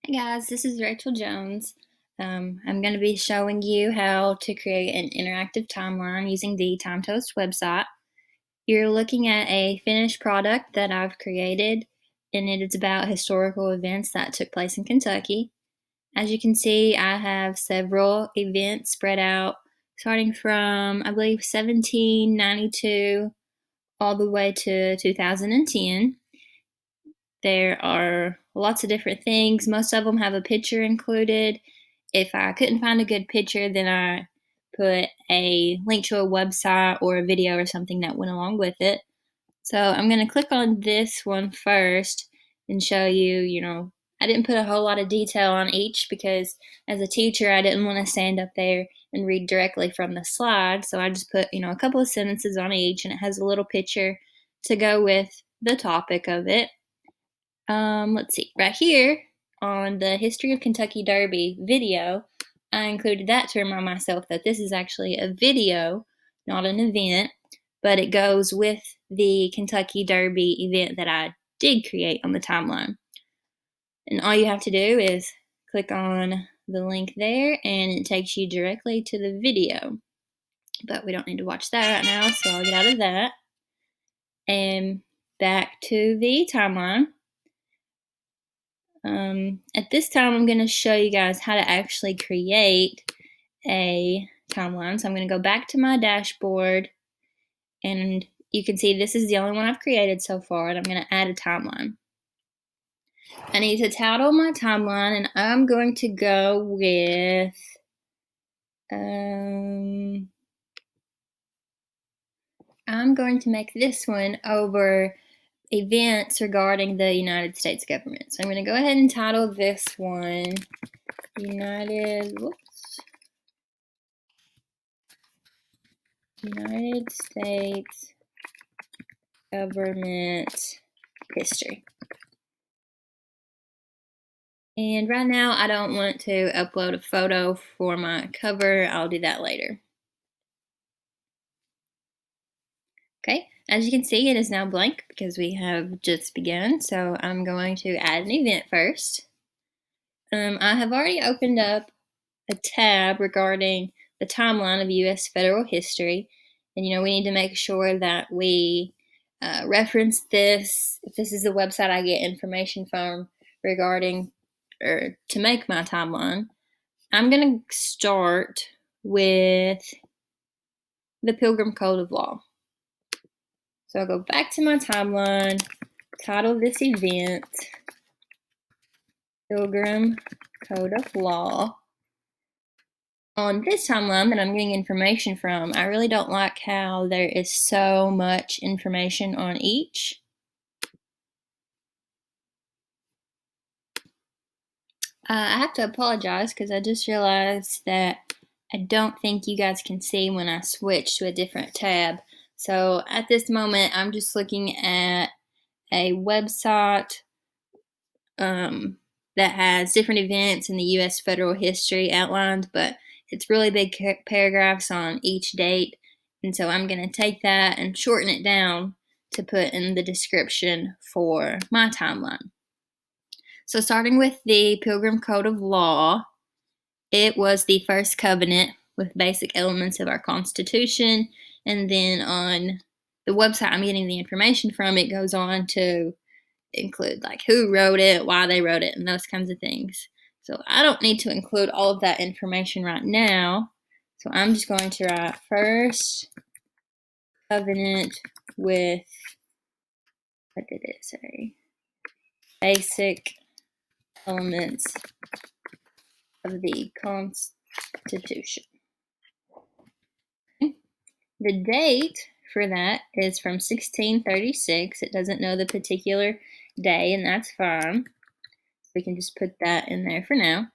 Hey guys, this is Rachel Jones. I'm going to be showing you how to create an interactive timeline using the Timetoast website. You're looking at a finished product that I've created, and it is about historical events that took place in Kentucky. As you can see, I have several events spread out starting from, I believe, 1792 all the way to 2010. There are lots of different things. Most of them have a picture included. If I couldn't find a good picture, then I put a link to a website or a video or something that went along with it. So I'm going to click on this one first and show you, I didn't put a whole lot of detail on each because as a teacher, I didn't want to stand up there and read directly from the slide. So I just put, a couple of sentences on each, and it has a little picture to go with the topic of it. Let's see, right here on the History of Kentucky Derby video, I included that to remind myself that this is actually a video, not an event, but it goes with the Kentucky Derby event that I did create on the timeline. And all you have to do is click on the link there, and it takes you directly to the video. But we don't need to watch that right now, so I'll get out of that. And back to the timeline. At this time, I'm going to show you guys how to actually create a timeline. So I'm going to go back to my dashboard, and you can see this is the only one I've created so far, and I'm going to add a timeline. I need to title my timeline, and I'm going to go with I'm going to make this one over events regarding the United States government. So I'm going to go ahead and title this one United States government history. And right now I don't want to upload a photo for my cover. I'll do that later. Okay, as you can see, it is now blank because we have just begun. So I'm going to add an event first. I have already opened up a tab regarding the timeline of U.S. federal history. And, we need to make sure that we reference this. If this is the website I get information from regarding or to make my timeline, I'm going to start with the Pilgrim Code of Law. So I'll go back to my timeline, title this event Pilgrim Code of Law. On this timeline that I'm getting information from, I really don't like how there is so much information on each. I have to apologize because I just realized that I don't think you guys can see when I switch to a different tab. So at this moment, I'm just looking at a website that has different events in the U.S. federal history outlined, but it's really big paragraphs on each date. And so I'm going to take that and shorten it down to put in the description for my timeline. So starting with the Pilgrim Code of Law, it was the first covenant with basic elements of our Constitution. And then on the website I'm getting the information from, it goes on to include like who wrote it, why they wrote it, and those kinds of things. So I don't need to include all of that information right now. So I'm just going to write first covenant with, what did it say? Basic elements of the Constitution. The date for that is from 1636. It doesn't know the particular day, and that's fine. We can just put that in there for now.